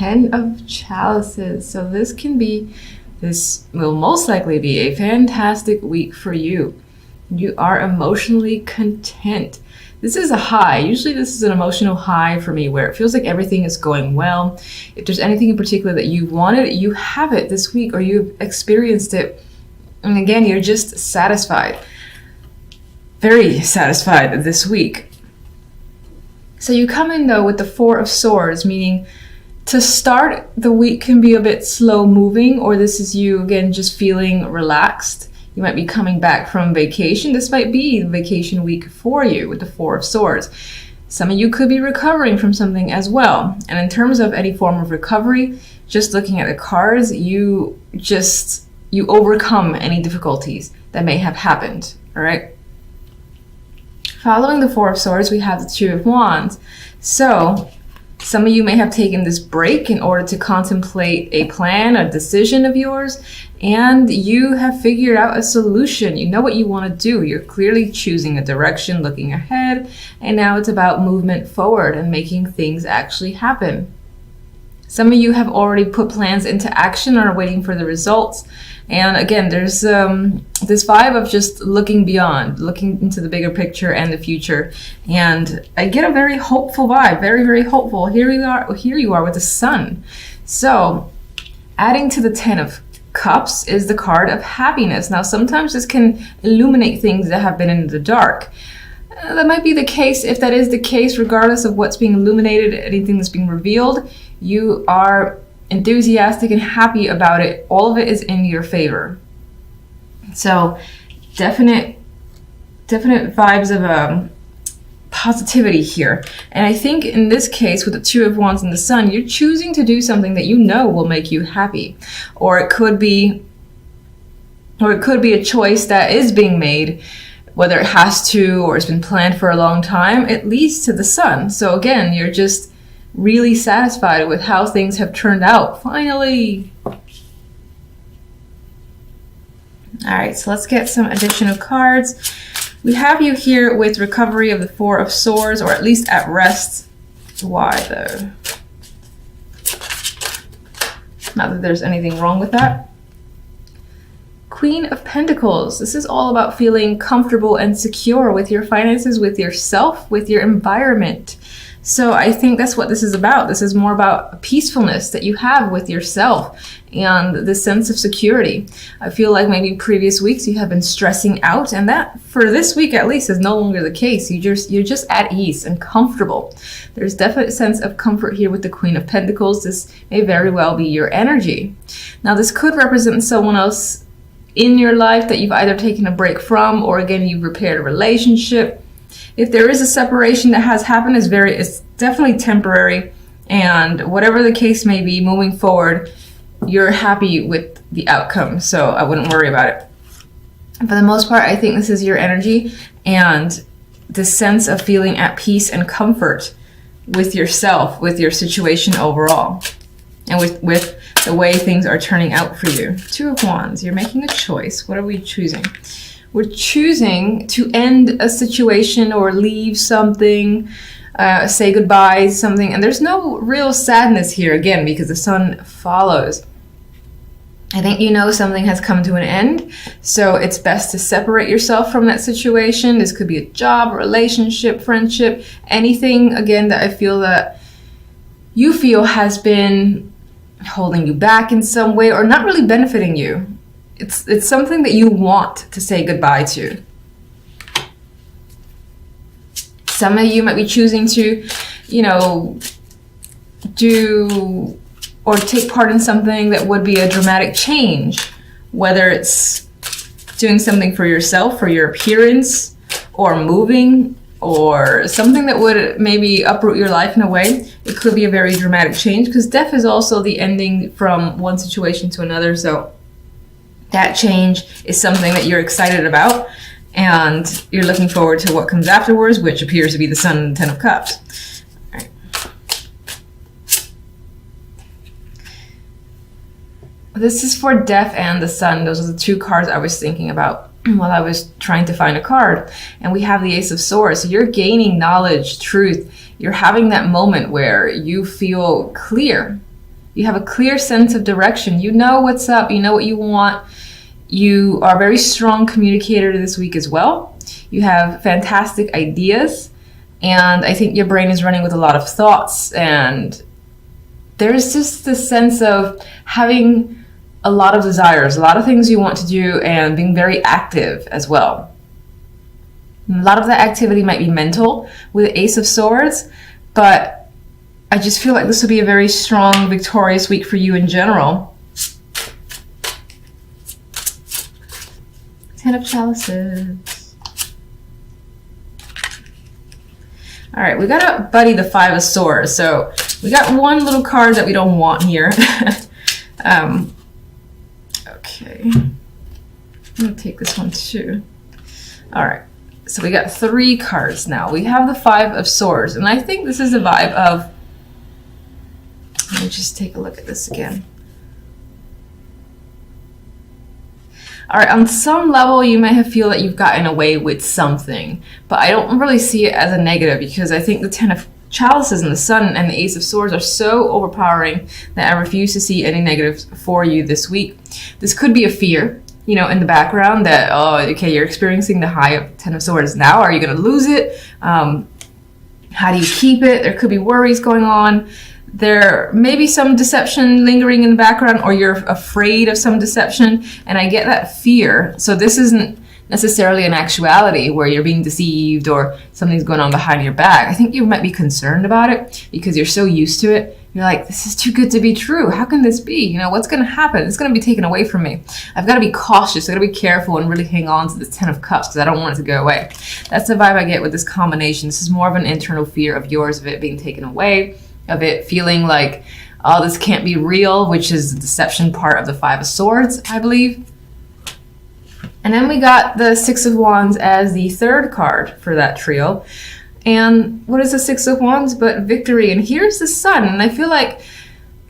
Ten of Chalices. So this will most likely be a fantastic week for you. You are emotionally content. This is a high. Usually this is an emotional high for me where it feels like everything is going well. If there's anything in particular that you wanted, you have it this week or you've experienced it. And again, you're just satisfied. Very satisfied this week. So you come in though with the Four of Swords, meaning to start the week can be a bit slow moving, or this is you again just feeling relaxed. You might be coming back from vacation. This might be the vacation week for you with the Four of Swords. Some of you could be recovering from something as well. And in terms of any form of recovery, just looking at the cards, you overcome any difficulties that may have happened, all right? Following the Four of Swords, we have the Two of Wands. So some of you may have taken this break in order to contemplate a plan, a decision of yours, and you have figured out a solution. You know what you want to do. You're clearly choosing a direction, looking ahead, and now it's about movement forward and making things actually happen. Some of you have already put plans into action and are waiting for the results. And again, there's this vibe of just looking beyond, looking into the bigger picture and the future. And I get a very hopeful vibe, very, very hopeful. Here you are with the Sun. So adding to the Ten of Cups is the card of happiness. Now, sometimes this can illuminate things that have been in the dark. That might be the case. If that is the case, regardless of what's being illuminated, anything that's being revealed, you are enthusiastic and happy about it. All of it is in your favor. So definite vibes of positivity here. And I think in this case with the Two of Wands and the Sun, you're choosing to do something that you know will make you happy. Or it could be a choice that is being made, whether it has to or it's been planned for a long time. It leads to the Sun. So again, you're just really satisfied with how things have turned out. Finally. All right, so let's get some additional cards. We have you here with recovery of the Four of Swords, or at least at rest. Why though? Not that there's anything wrong with that. Queen of Pentacles. This is all about feeling comfortable and secure with your finances, with yourself, with your environment. So I think that's what this is about. This is more about peacefulness that you have with yourself and the sense of security. I feel like maybe previous weeks you have been stressing out, and that for this week at least is no longer the case. You're just at ease and comfortable. There's definitely a sense of comfort here with the Queen of Pentacles. This may very well be your energy. Now this could represent someone else in your life that you've either taken a break from, or again you've repaired a relationship. If there is a separation that has happened, it's definitely temporary, and whatever the case may be, moving forward, you're happy with the outcome, so I wouldn't worry about it. For the most part, I think this is your energy and the sense of feeling at peace and comfort with yourself, with your situation overall, and with the way things are turning out for you. Two of Wands, you're making a choice. What are we choosing? We're choosing to end a situation or leave something, say goodbye to something. And there's no real sadness here, again, because the Sun follows. I think you know something has come to an end, so it's best to separate yourself from that situation. This could be a job, relationship, friendship, anything, again, that I feel that you feel has been holding you back in some way or not really benefiting you. It's something that you want to say goodbye to. Some of you might be choosing to, do or take part in something that would be a dramatic change, whether it's doing something for yourself, for your appearance, or moving, or something that would maybe uproot your life in a way. It could be a very dramatic change, because death is also the ending from one situation to another. So that change is something that you're excited about, and you're looking forward to what comes afterwards, which appears to be the Sun and the Ten of Cups. All right. This is for Death and the Sun. Those are the two cards I was thinking about while I was trying to find a card. And we have the Ace of Swords. So you're gaining knowledge, truth. You're having that moment where you feel clear. You have a clear sense of direction. You know what's up. You know what you want. You are a very strong communicator this week as well. You have fantastic ideas. And I think your brain is running with a lot of thoughts. And there's just this sense of having a lot of desires, a lot of things you want to do, and being very active as well. A lot of that activity might be mental with the Ace of Swords, but I just feel like this will be a very strong, victorious week for you in general. Ten of Chalices. All right, we gotta buddy the Five of Swords. So we got one little card that we don't want here. Okay, I'm gonna take this one too. All right. So we got 3 cards now. We have the Five of Swords, and I think this is a vibe of, let me just take a look at this again. All right, on some level, you may feel that you've gotten away with something, but I don't really see it as a negative, because I think the Ten of Chalices and the Sun and the Ace of Swords are so overpowering that I refuse to see any negatives for you this week. This could be a fear, you know, in the background that, oh, okay, you're experiencing the high of Ten of Swords now. Are you going to lose it? How do you keep it? There could be worries going on. There may be some deception lingering in the background, or you're afraid of some deception. And I get that fear. So this isn't necessarily an actuality where you're being deceived or something's going on behind your back. I think you might be concerned about it because you're so used to it. You're like, this is too good to be true. How can this be? You know, what's going to happen? It's going to be taken away from me. I've got to be cautious. I've got to be careful and really hang on to this Ten of Cups because I don't want it to go away. That's the vibe I get with this combination. This is more of an internal fear of yours, of it being taken away, of it feeling like, oh, this can't be real, which is the deception part of the Five of Swords, I believe. And then we got the Six of Wands as the 3rd card for that trio. And what is the Six of Wands but victory? And here's the Sun. And I feel like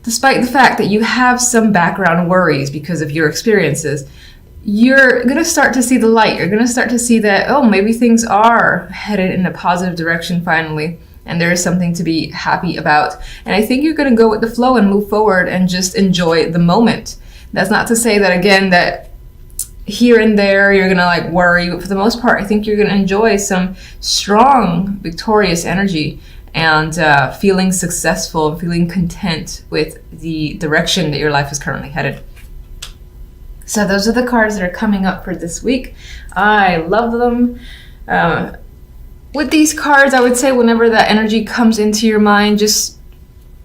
despite the fact that you have some background worries because of your experiences, you're going to start to see the light. You're going to start to see that, oh, maybe things are headed in a positive direction finally. And there is something to be happy about. And I think you're going to go with the flow and move forward and just enjoy the moment. That's not to say that, again, that here and there you're gonna like worry, but for the most part I think you're gonna enjoy some strong victorious energy and feeling successful, feeling content with the direction that your life is currently headed. So those are the cards that are coming up for this week. I love them. With these cards, I would say whenever that energy comes into your mind, just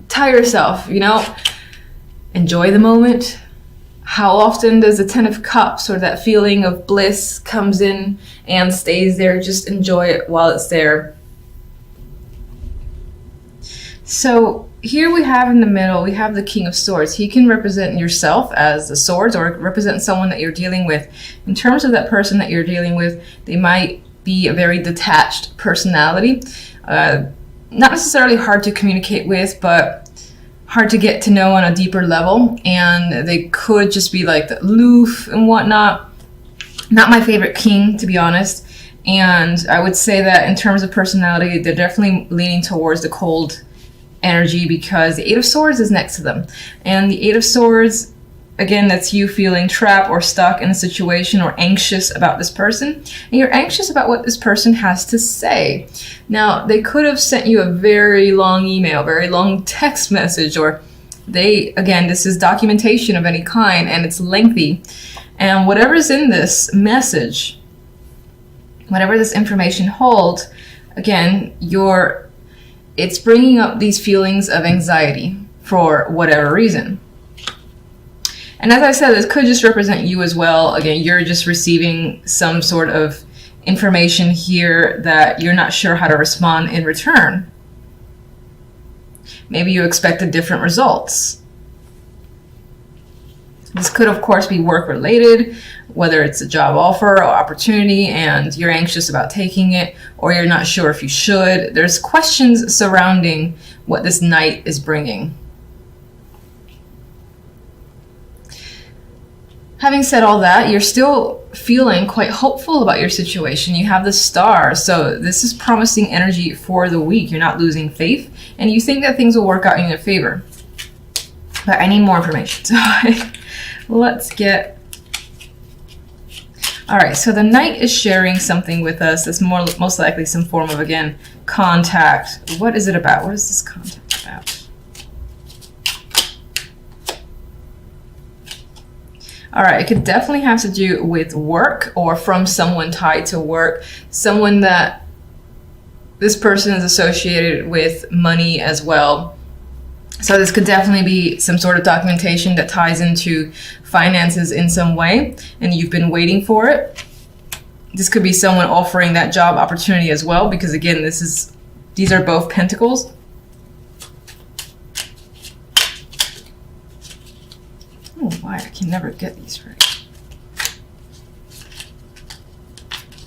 tell yourself, you know, enjoy the moment. How often does the Ten of Cups or that feeling of bliss comes in and stays there? Just enjoy it while it's there. So here we have in the middle, we have the King of Swords. He can represent yourself as the swords or represent someone that you're dealing with. In terms of that person that you're dealing with, they might be a very detached personality. Not necessarily hard to communicate with, but hard to get to know on a deeper level, and they could just be like aloof and whatnot. Not my favorite king, to be honest. And I would say that in terms of personality, they're definitely leaning towards the cold energy because the Eight of Swords is next to them. And the Eight of Swords, again, that's you feeling trapped or stuck in a situation or anxious about this person. And you're anxious about what this person has to say. Now, they could have sent you a very long email, very long text message, or again, this is documentation of any kind and it's lengthy. And whatever's in this message, whatever this information holds, again, it's bringing up these feelings of anxiety for whatever reason. And as I said, this could just represent you as well. Again, you're just receiving some sort of information here that you're not sure how to respond in return. Maybe you expected different results. This could, of course, be work-related, whether it's a job offer or opportunity, and you're anxious about taking it, or you're not sure if you should. There's questions surrounding what this Knight is bringing. Having said all that, you're still feeling quite hopeful about your situation. You have the Star, so this is promising energy for the week. You're not losing faith, and you think that things will work out in your favor. But I need more information. So let's get... All right, so the Knight is sharing something with us. It's most likely some form of, again, contact. What is it about? What is this contact about? All right, it could definitely have to do with work or from someone tied to work, someone that this person is associated with money as well. So this could definitely be some sort of documentation that ties into finances in some way, and you've been waiting for it. This could be someone offering that job opportunity as well, because again, these are both pentacles. Oh, why? I can never get these right.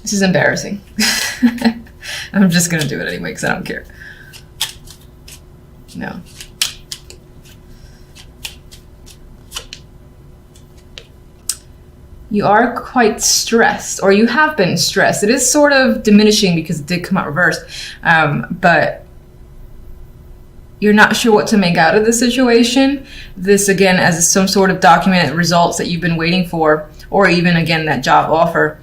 This is embarrassing. I'm just gonna do it anyway because I don't care. No. You are quite stressed, or you have been stressed. It is sort of diminishing because it did come out reversed, but you're not sure what to make out of the situation. This, again, as some sort of documented results that you've been waiting for, or even, again, that job offer.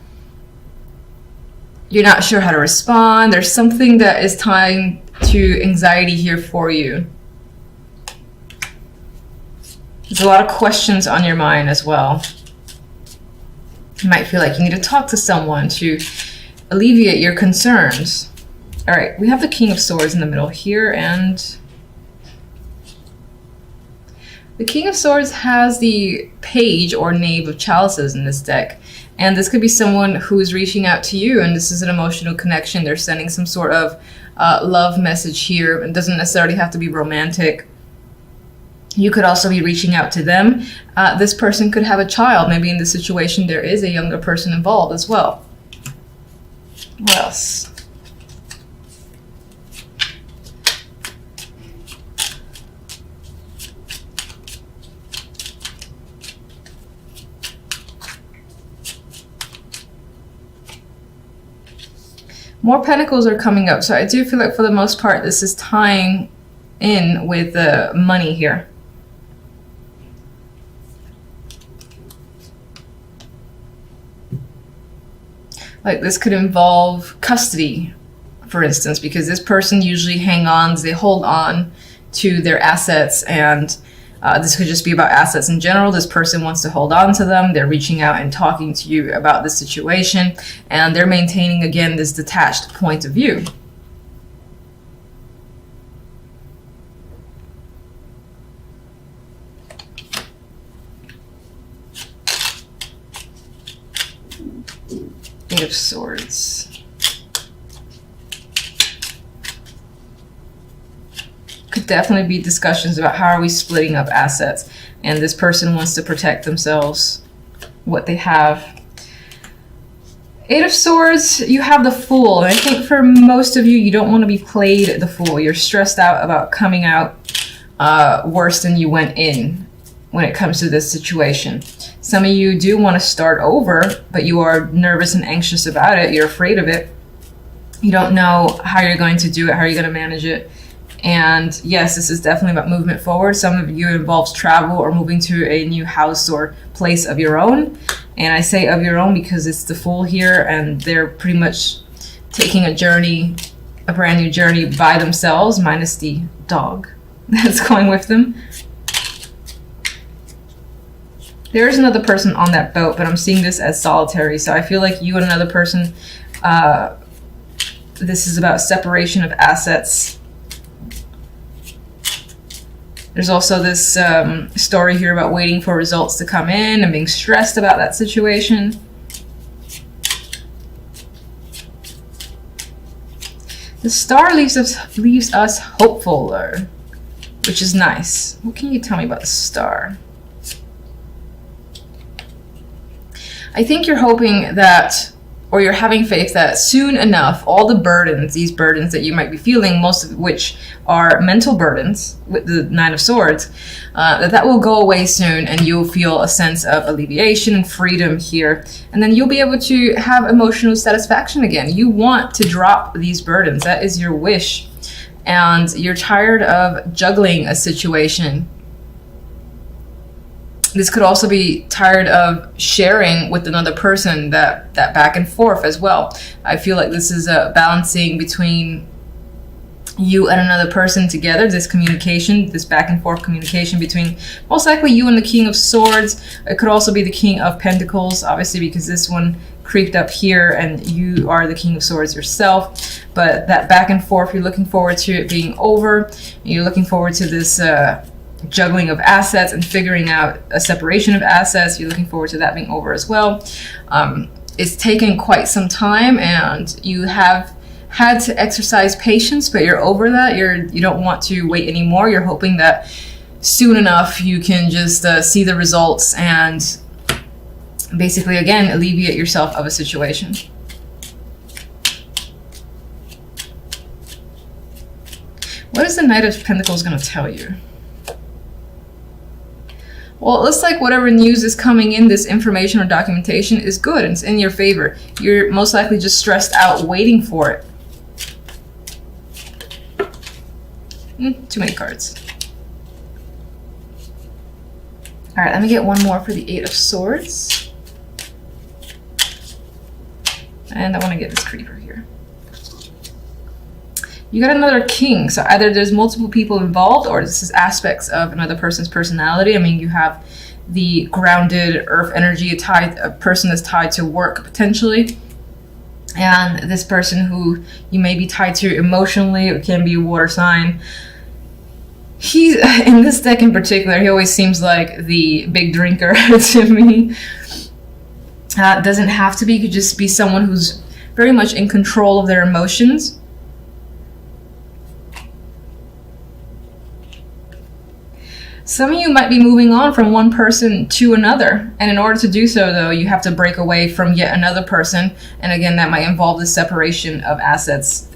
You're not sure how to respond. There's something that is tying to anxiety here for you. There's a lot of questions on your mind as well. You might feel like you need to talk to someone to alleviate your concerns. All right, we have the King of Swords in the middle here, and the King of Swords has the Page or Knave of Chalices in this deck. And this could be someone who is reaching out to you, and this is an emotional connection. They're sending some sort of love message here. It doesn't necessarily have to be romantic. You could also be reaching out to them. This person could have a child. Maybe in this situation there is a younger person involved as well. What else? More pentacles are coming up. So I do feel like for the most part this is tying in with the money here. Like this could involve custody, for instance, because this person usually they hold on to their assets, and this could just be about assets in general. This person wants to hold on to them. They're reaching out and talking to you about the situation, and they're maintaining, again, this detached point of view. Eight of Swords. Could definitely be discussions about how are we splitting up assets, and this person wants to protect themselves, what they have. Eight of Swords, you have the Fool, and I think for most of you, you don't want to be played the Fool. You're stressed out about coming out worse than you went in when it comes to this situation. Some of you do want to start over, but you are nervous and anxious about it. You're afraid of it. You don't know how you're going to do it, how you're going to manage it. And yes, this is definitely about movement forward. Some of you involves travel or moving to a new house or place of your own. And I say of your own because it's the Fool here, and they're pretty much taking a journey, a brand new journey by themselves, minus the dog that's going with them. There is another person on that boat, but I'm seeing this as solitary. So I feel like you and another person, this is about separation of assets. There's also this story here about waiting for results to come in and being stressed about that situation. The Star leaves us hopeful, which is nice. What can you tell me about the Star? I think you're hoping that, or you're having faith that soon enough, all the burdens, these burdens that you might be feeling, most of which are mental burdens with the Nine of Swords, that will go away soon, and you'll feel a sense of alleviation and freedom here. And then you'll be able to have emotional satisfaction again. You want to drop these burdens. That is your wish. And you're tired of juggling a situation. This could also be tired of sharing with another person, that back and forth as well. I feel like this is a balancing between you and another person together, this communication, this back and forth communication between most likely you and the King of Swords. It could also be the King of Pentacles, obviously, because this one creeped up here and you are the King of Swords yourself. But that back and forth, you're looking forward to it being over. You're looking forward to this juggling of assets and figuring out a separation of assets. You're looking forward to that being over as well. It's taken quite some time and you have had to exercise patience, but you're over that. You don't want to wait anymore. You're hoping that soon enough you can just see the results and basically, again, alleviate yourself of a situation. What is the Knight of Pentacles going to tell you? Well, it looks like whatever news is coming in, this information or documentation, is good and it's in your favor. You're most likely just stressed out waiting for it. Too many cards. All right, let me get one more for the Eight of Swords. And I want to get this creeper here. You got another king. So either there's multiple people involved or this is aspects of another person's personality. I mean, you have the grounded earth energy, a person that's tied to work potentially. And this person who you may be tied to emotionally, it can be a water sign. He's, in this deck in particular, he always seems like the big drinker to me. Doesn't have to be, could just be someone who's very much in control of their emotions. Some of you might be moving on from one person to another. And in order to do so, though, you have to break away from yet another person. And again, that might involve the separation of assets